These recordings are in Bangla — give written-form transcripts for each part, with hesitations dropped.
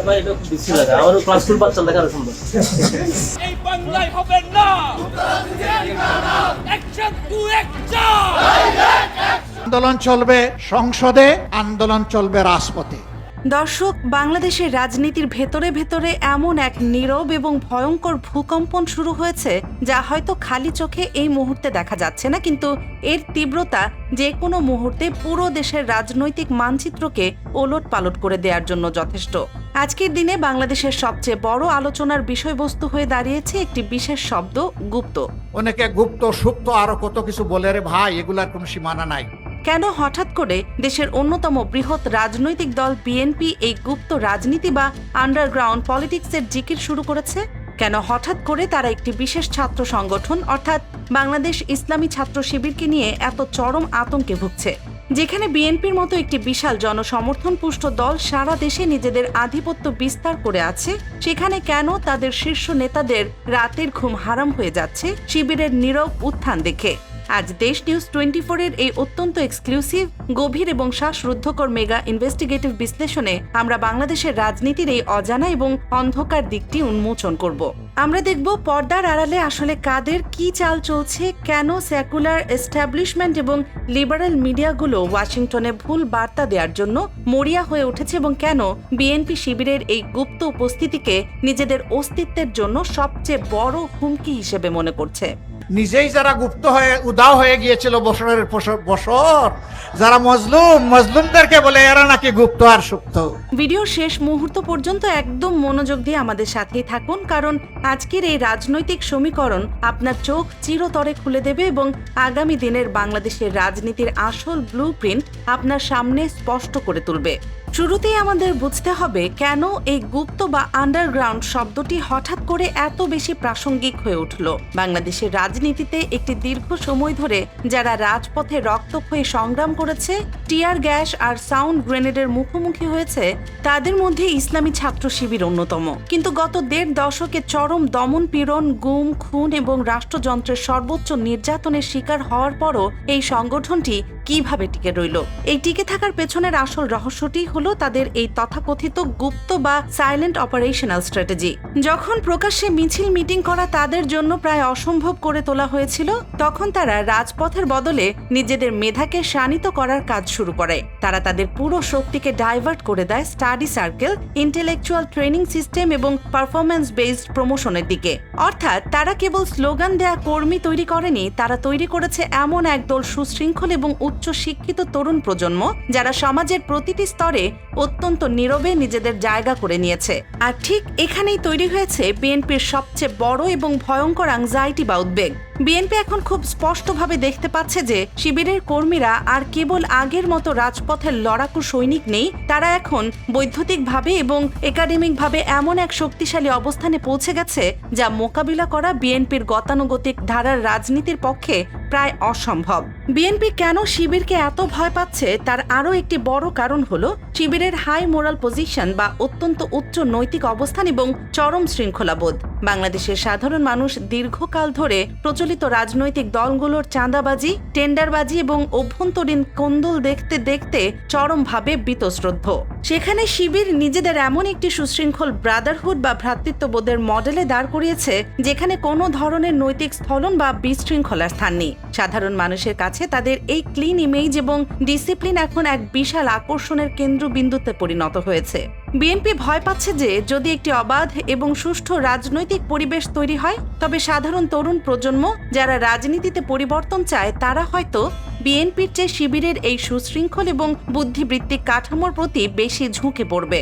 ভাই এটা খুব বিশ্রী লাগে, আমারও ক্লাস 2 বাচ্চা দেখা আরো সুন্দর। এই বাংলায় হবে না অ্যাকশন টু অ্যাকশন। আন্দোলন চলবে সংসদে, আন্দোলন চলবে রাজপথে। দর্শক, বাংলাদেশের রাজনীতির ভেতরে ভেতরে এমন এক নীরব এবং ভয়ঙ্কর ভূকম্পন শুরু হয়েছে যা হয়তো খালি চোখে এই মুহূর্তে দেখা যাচ্ছে না, কিন্তু এর তীব্রতা যে কোনো মুহূর্তে পুরো দেশের রাজনৈতিক মানচিত্রকে ওলটপালট করে দেওয়ার জন্য যথেষ্ট। আজকের দিনে বাংলাদেশের সবচেয়ে বড় আলোচনার বিষয়বস্তু হয়ে দাঁড়িয়েছে একটি বিশেষ শব্দ, গুপ্ত। অনেকে গুপ্ত সুপ্ত আরো কত কিছু বলে রে ভাই, এগুলার কোনো সীমানা নাই। কেন হঠাৎ করে দেশের অন্যতম বৃহৎ রাজনৈতিক দল বিএনপি এই গুপ্ত রাজনীতি বা আন্ডারগ্রাউন্ড পলিটিক্সের জিকির শুরু করেছে? কেন হঠাৎ করে তারা একটি বিশেষ ছাত্র সংগঠন অর্থাৎ বাংলাদেশ ইসলামী ছাত্র শিবিরকে নিয়ে এত চরম আতঙ্কে ভুগছে? যেখানে বিএনপির মতো একটি বিশাল জনসমর্থন পুষ্ট দল সারা দেশে নিজেদের আধিপত্য বিস্তার করে আছে, সেখানে কেন তাদের শীর্ষ নেতাদের রাতের ঘুম হারাম হয়ে যাচ্ছে শিবিরের নীরব উত্থান দেখে? আজ দেশ নিউজ 24 এর এই অত্যন্ত এক্সক্লুসিভ, গভীর এবং শ্বাসরুদ্ধকর মেগা ইনভেস্টিগেটিভ বিশ্লেষণে আমরা বাংলাদেশের রাজনীতির এই অজানা এবং অন্ধকার দিকটি উন্মোচন করব। আমরা দেখব পর্দার আড়ালে আসলে কাদের কি চাল চলছে, কেন সেকুলার এস্টাবলিশমেন্ট এবং লিবারেল মিডিয়াগুলো ওয়াশিংটনে ভুল বার্তা দেওয়ার জন্য মরিয়া হয়ে উঠেছে এবং কেন বিএনপি শিবিরের এই গুপ্ত উপস্থিতিকে নিজেদের অস্তিত্বের জন্য সবচেয়ে বড় হুমকি হিসেবে মনে করছে। নিজেই যারা গুপ্ত হয়ে উদাও হয়ে গিয়েছিল বছরের বছর, যারা মজলুমদেরকে বলে এরা নাকি গুপ্ত আর সুপ্ত। ভিডিওর শেষ মুহূর্ত পর্যন্ত একদম মনোযোগ দিয়ে আমাদের সাথেই থাকুন, কারণ আজকের এই রাজনৈতিক সমীকরণ আপনার চোখ চিরতরে খুলে দেবে এবং আগামী দিনের বাংলাদেশের রাজনীতির আসল ব্লুপ্রিন্ট আপনার সামনে স্পষ্ট করে তুলবে। শুরুতেই আমাদের বুঝতে হবে কেন এই গুপ্ত বা আন্ডারগ্রাউন্ড শব্দটি হঠাৎ করে এত বেশি প্রাসঙ্গিক হয়ে উঠল। বাংলাদেশের রাজনীতিতে একটি দীর্ঘ সময় ধরে যারা রাজপথে রক্তক্ষয়ী সংগ্রাম করেছে, টিয়ার গ্যাস আর সাউন্ড গ্রেনেডের মুখোমুখি হয়েছে, তাদের মধ্যে ইসলামী ছাত্র শিবির অন্যতম। কিন্তু গত ১.৫ দশকে চরম দমন পীড়ন, গুম, খুন এবং রাষ্ট্রযন্ত্রের সর্বোচ্চ নির্যাতনের শিকার হওয়ার পরও এই সংগঠনটি কিভাবে টিকে রইল? এই টিকে থাকার পেছনের আসল রহস্যটি হলো তাদের এই তথাকথিত গুপ্ত বা সাইলেন্ট অপারেশনাল স্ট্র্যাটেজি। যখন প্রকাশ্যে মিছিল মিটিং করা তাদের জন্য প্রায় অসম্ভব করে তোলা হয়েছিল, তখন তারা রাজপথের বদলে নিজেদের মেধাকে শানিত করার কাজ শুরু করে। তারা তাদের পুরো শক্তিকে ডাইভার্ট করে দেয় study circle, intellectual training system এবং পারফরম্যান্স বেসড প্রমোশনের দিকে। অর্থাৎ তারা কেবল স্লোগান দেয়া কর্মী তৈরি করেনি, তারা তৈরি করেছে এমন একদল সুশৃঙ্খল এবং উচ্চ শিক্ষিত তরুণ প্রজন্ম যারা সমাজের প্রতিটি স্তরে অত্যন্ত নীরবে নিজেদের জায়গা করে নিয়েছে। আর ঠিক এখানেই তৈরি হয়েছে বিএনপির সবচেয়ে বড় এবং ভয়ঙ্কর অ্যাংজাইটি বা উদ্বেগ। বিএনপি এখন খুব স্পষ্টভাবে দেখতে পাচ্ছে যে শিবিরের কর্মীরা আর কেবল আগের মতো রাজপথের লড়াকু সৈনিক নেই, তারা এখন বৈদ্যুতিকভাবে এবং একাডেমিকভাবে এমন এক শক্তিশালী অবস্থানে পৌঁছে গেছে যা মোকাবিলা করা বিএনপির গতানুগতিক ধারার রাজনীতির পক্ষে প্রায় অসম্ভব। বিএনপি কেন শিবিরকে এত ভয় পাচ্ছে তার আরও একটি বড় কারণ হলো শিবিরের হাই মোরাল পজিশন বা অত্যন্ত উচ্চ নৈতিক অবস্থান এবং চরম শৃঙ্খলাবোধ। বাংলাদেশের সাধারণ মানুষ দীর্ঘকাল ধরে প্রচলিত রাজনৈতিক দলগুলোর চাঁদাবাজি, টেন্ডারবাজি এবং অভ্যন্তরীণ কোন্দল দেখতে দেখতে চরমভাবে বীতশ্রদ্ধ। সেখানে শিবির নিজেদের এমন একটি সুশৃঙ্খল ব্রাদারহুড বা ভ্রাতৃত্ববোধের মডেলে দাঁড় করিয়েছে যেখানে কোনো ধরনের নৈতিক স্থলন বা বিশৃঙ্খলার স্থান নেই। সাধারণ মানুষের কাছে তাদের এই ক্লিন ইমেজ এবং ডিসিপ্লিন এখন এক বিশাল আকর্ষণের কেন্দ্রবিন্দুতে পরিণত হয়েছে। বিএনপি ভয় পাচ্ছে যে যদি একটি অবাধ এবং সুষ্ঠু রাজনৈতিক পরিবেশ তৈরি হয়, তবে সাধারণ তরুণ প্রজন্ম যারা রাজনীতিতে পরিবর্তন চায় তারা হয়তো বিএনপির চেয়ে শিবিরের এই সুশৃঙ্খল এবং বুদ্ধিবৃত্তিক কাঠামোর প্রতি বেশি ঝুঁকে পড়বে।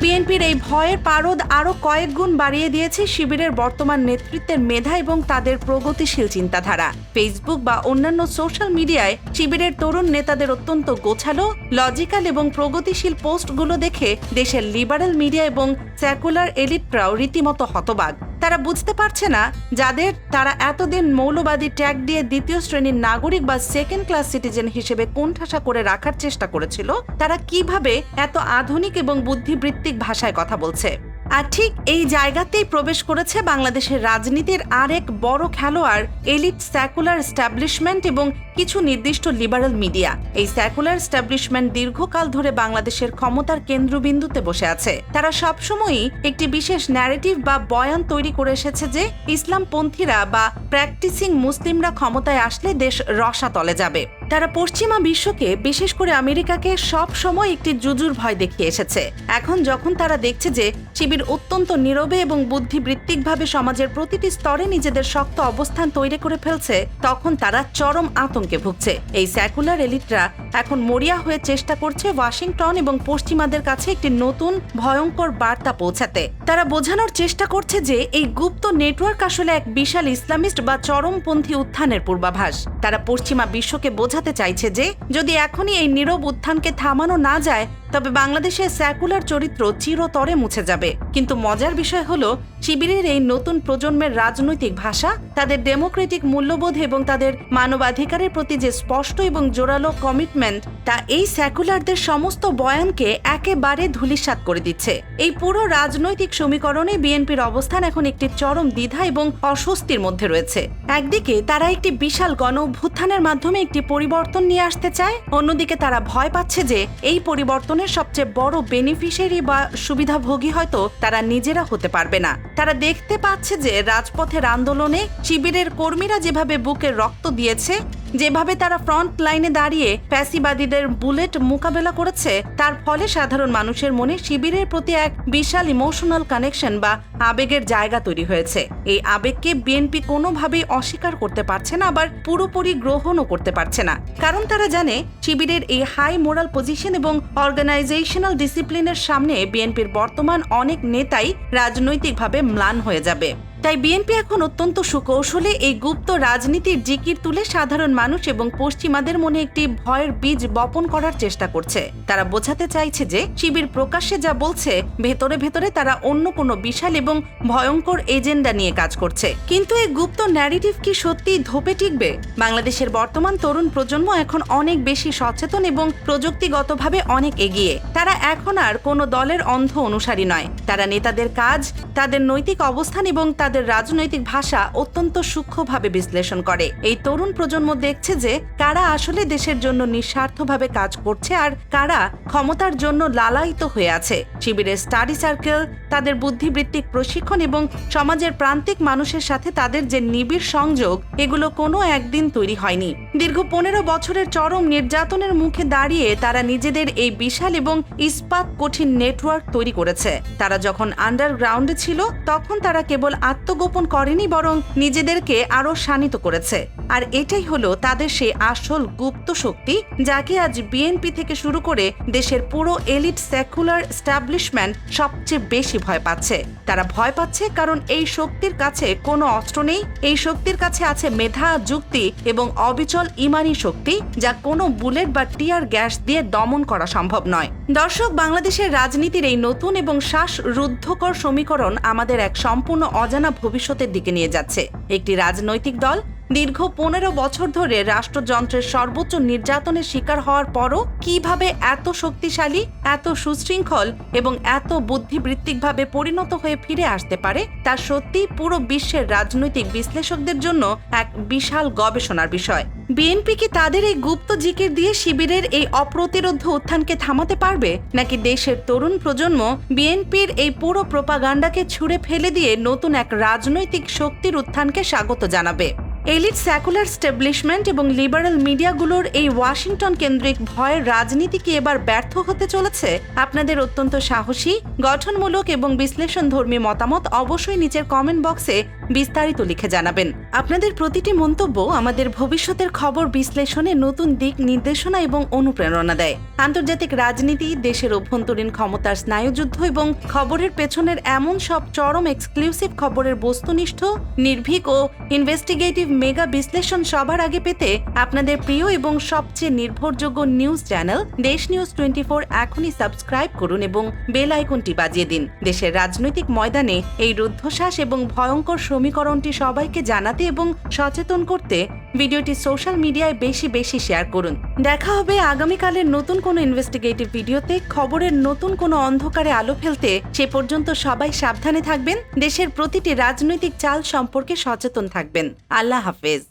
বিএনপির এই ভয়ের পারদ আরও কয়েক গুণ বাড়িয়ে দিয়েছে শিবিরের বর্তমান নেতৃত্বের মেধা এবং তাদের প্রগতিশীল চিন্তাধারা। ফেসবুক বা অন্যান্য সোশ্যাল মিডিয়ায় শিবিরের তরুণ নেতাদের অত্যন্ত গোছালো, লজিক্যাল এবং প্রগতিশীল পোস্টগুলো দেখে দেশের লিবারেল মিডিয়া এবং সেকুলার এলিটরাও রীতিমতো হতবাক। তারা বুঝতে পারছে না যাদের তারা এতদিন মৌলবাদী ট্যাগ দিয়ে দ্বিতীয় শ্রেণীর নাগরিক বা সেকেন্ড ক্লাস সিটিজেন হিসেবে কোণঠাসা করে রাখার চেষ্টা করেছিল, তারা কিভাবে এত আধুনিক এবং বুদ্ধিবৃত্তিক ভাষায় কথা বলছে। আর ঠিক এই জায়গাতেই প্রবেশ করেছে বাংলাদেশের রাজনীতির আরেক বড় খেলোয়াড় এলিট সেকুলার এস্টাবলিশমেন্ট এবং কিছু নির্দিষ্ট লিবারেল মিডিয়া। এই সেকুলার এস্টাবলিশমেন্ট দীর্ঘকাল ধরে বাংলাদেশের ক্ষমতার কেন্দ্রবিন্দুতে বসে আছে। তারা সবসময়ই একটি বিশেষ ন্যারেটিভ বা বয়ান তৈরি করে এসেছে যে ইসলামপন্থীরা বা প্র্যাকটিসিং মুসলিমরা ক্ষমতায় আসলে দেশ রসাতলে যাবে। তারা পশ্চিমা বিশ্বকে, বিশেষ করে আমেরিকাকে সব সময় একটি জুজুর ভয় দেখিয়ে এসেছে। এখন যখন তারা দেখছে যে শিবির অত্যন্ত নীরবে এবং বুদ্ধিবৃত্তিকভাবে সমাজের প্রতিটি স্তরে নিজেদের শক্ত অবস্থান তৈরি করে ফেলছে, তখন তারা চরম আতঙ্কে ভুগছে। এই সেকুলার এলিটরা এখন মরিয়া হয়ে চেষ্টা করছে ওয়াশিংটন এবং পশ্চিমাদের কাছে একটি নতুন ভয়ঙ্কর বার্তা পৌঁছাতে। তারা বোঝানোর চেষ্টা করছে যে এই গুপ্ত নেটওয়ার্ক আসলে এক বিশাল ইসলামিস্ট বা চরমপন্থী উত্থানের পূর্বাভাস। তারা পশ্চিমা বিশ্বকে বোঝাতে চাইছে যে যদি এখনই এই নীরব উত্থানকে থামানো না যায়, তবে বাংলাদেশের সেকুলার চরিত্র চিরতরে মুছে যাবে। কিন্তু মজার বিষয় হলো, শিবিরের এই নতুন প্রজন্মের রাজনৈতিক ভাষা, তাদের ডেমোক্রেটিক মূল্যবোধ এবং তাদের মানবাধিকারের প্রতি যে স্পষ্ট এবং জোরালো কমিটমেন্ট, তা এই সেকুলারদের সমস্ত বয়ানকে একেবারে ধূলিসাৎ করে দিচ্ছে। এই পুরো রাজনৈতিক সমীকরণে বিএনপির অবস্থান এখন একটি চরম দ্বিধা এবং অস্বস্তির মধ্যে রয়েছে। একদিকে তারা একটি বিশাল গণ অভ্যুত্থানের মাধ্যমে একটি পরিবর্তন নিয়ে আসতে চায়, অন্যদিকে তারা ভয় পাচ্ছে যে এই পরিবর্তনের সবচেয়ে বড় বেনিফিশিয়ারি বা সুবিধাভোগী হয়তো তারা নিজেরা হতে পারবে না। তারা দেখতে পাচ্ছে যে রাজপথের আন্দোলনে শিবিরের কর্মীরা যেভাবে বুকে রক্ত দিয়েছে, যেভাবে তারা ফ্রন্ট লাইনে দাঁড়িয়ে ফ্যাসিবাদীদের বুলেট মোকাবেলা করেছে, তার ফলে সাধারণ মানুষের মনে শিবিরের প্রতি এক বিশাল ইমোশনাল কানেকশন বা আবেগের জায়গা তৈরি হয়েছে। এই আবেগকে বিএনপি কোনোভাবেই অস্বীকার করতে পারছে না, আবার পুরোপুরি গ্রহণও করতে পারছে না। কারণ তারা জানে শিবিরের এই হাই মোরাল পজিশন এবং অর্গানাইজেশনাল ডিসিপ্লিনের সামনে বিএনপির বর্তমান অনেক নেতাই রাজনৈতিকভাবে ম্লান হয়ে যাবে। তাই বিএনপি এখন অত্যন্ত সুকৌশলে এই গুপ্ত রাজনীতির জিকির তুলে সাধারণ মানুষ এবং পশ্চিমাদের মনে একটি ভয়ের বীজ বপন করার চেষ্টা করছে। তারা বোঝাতে চাইছে যে শিবির প্রকাশ্যে যা বলছে, ভেতরে ভেতরে তারা অন্য কোনো বিশাল এবং ভয়ঙ্কর এজেন্ডা নিয়ে কাজ করছে। কিন্তু এই গুপ্ত ন্যারেটিভ কি সত্যিই ধোপে টিকবে? বাংলাদেশের বর্তমান তরুণ প্রজন্ম এখন অনেক বেশি সচেতন এবং প্রযুক্তিগতভাবে অনেক এগিয়ে। তারা এখন আর কোনো দলের অন্ধ অনুসারী নয়। তারা নেতাদের কাজ, তাদের নৈতিক অবস্থান এবং তাদের রাজনৈতিক ভাষা অত্যন্ত সূক্ষ্মভাবে বিশ্লেষণ করে। এই তরুণ প্রজন্ম দেখছে যে কারা আসলে দেশের জন্য নিঃস্বার্থভাবে কাজ করছে আর কারা ক্ষমতার জন্য লালায়িত হয়ে আছে। শিবিরের স্টাডি সার্কেল, তাদের বুদ্ধিবৃত্তিক প্রশিক্ষণ এবং সমাজের প্রান্তিক মানুষের সাথে তাদের যে নিবিড় সংযোগ, এগুলো কোনো একদিন তৈরি হয়নি। দীর্ঘ 15 বছরের চরম নির্যাতনের মুখে দাঁড়িয়ে তারা নিজেদের এই বিশাল এবং ইস্পাত কঠিন নেটওয়ার্ক তৈরি করেছে। তারা যখন আন্ডারগ্রাউন্ডে ছিল, তখন তারা কেবল আত্মগোপন করেনি, বরং নিজেদেরকে আরো শানিত করেছে। আর এটাই হলো তাদের সেই আসল গুপ্ত শক্তি, যাকে আজ বিএনপি থেকে শুরু করে দেশের পুরো এলিট সেকুলার এস্টাবলিশমেন্ট সবচেয়ে বেশি ভয় পাচ্ছে। তারা ভয় পাচ্ছে কারণ এই শক্তির কাছে কোনো অস্ত্র নেই। এই শক্তির কাছে আছে মেধা, যুক্তি এবং অবিচল ইমানি শক্তি, যা কোনো বুলেট বা টিয়ার গ্যাস দিয়ে দমন করা সম্ভব নয়। দর্শক, বাংলাদেশের রাজনীতির এই নতুন এবং শ্বাসরুদ্ধকর সমীকরণ আমাদের এক সম্পূর্ণ অজানা ভবিষ্যতের দিকে নিয়ে যাচ্ছে। একটি রাজনৈতিক দল দীর্ঘ 15 বছর ধরে রাষ্ট্রযন্ত্রের সর্বোচ্চ নির্যাতনের শিকার হওয়ার পরও কিভাবে এত শক্তিশালী, এত সুশৃঙ্খল এবং এত বুদ্ধিবৃত্তিকভাবে পরিণত হয়ে ফিরে আসতে পারে, তা সত্যিই পুরো বিশ্বের রাজনৈতিক বিশ্লেষকদের জন্য এক বিশাল গবেষণার বিষয়। বিএনপি কি তাদের এই গুপ্ত জিকির দিয়ে শিবিরের এই অপ্রতিরোধ্য উত্থানকে থামাতে পারবে, নাকি দেশের তরুণ প্রজন্ম বিএনপির এই পুরো প্রোপাগান্ডাকে ছুঁড়ে ফেলে দিয়ে নতুন এক রাজনৈতিক শক্তির উত্থানকে স্বাগত জানাবে? এলিট সেকুলার এস্টাবলিশমেন্ট এবং লিবারেল মিডিয়াগুলোর এই ওয়াশিংটন কেন্দ্রিক ভয়ের রাজনীতি কি এবার ব্যর্থ হতে চলেছে? আপনাদের অত্যন্ত সাহসী, গঠনমূলক এবং বিশ্লেষণধর্মী মতামত অবশ্যই নিচের কমেন্ট বক্সে বিস্তারিত লিখে জানাবেন। আপনাদের প্রতিটি মন্তব্য আমাদের ভবিষ্যতের খবর বিশ্লেষণে নতুন দিক নির্দেশনা এবং অনুপ্রেরণা দেয়। আন্তর্জাতিক রাজনীতি, দেশের অভ্যন্তরীণ ক্ষমতার স্নায়ুযুদ্ধ এবং খবরের পেছনের এমন সব চরম এক্সক্লুসিভ খবরের বস্তুনিষ্ঠ, নির্ভীক ও ইনভেস্টিগেটিভ মেগা বিশ্লেষণ সবার আগে পেতে আপনাদের প্রিয় এবং সবচেয়ে নির্ভরযোগ্য নিউজ চ্যানেল দেশ নিউজ 24 এখনই সাবস্ক্রাইব করুন এবং বেল আইকনটি বাজিয়ে দিন। দেশের রাজনৈতিক ময়দানে এই রুদ্ধশ্বাস এবং ভয়ঙ্কর সমীকরণটি সবাইকে জানাতে এবং সচেতন করতে ভিডিওটি সোশ্যাল মিডিয়ায় বেশি বেশি শেয়ার করুন। দেখা হবে আগামীকালের নতুন কোনো ইনভেস্টিগেটিভ ভিডিওতে, খবরের নতুন কোনো অন্ধকারে আলো ফেলতে। সে পর্যন্ত সবাই সাবধানে থাকবেন, দেশের প্রতিটি রাজনৈতিক চাল সম্পর্কে সচেতন থাকবেন। আল্লাহ হাফেজ।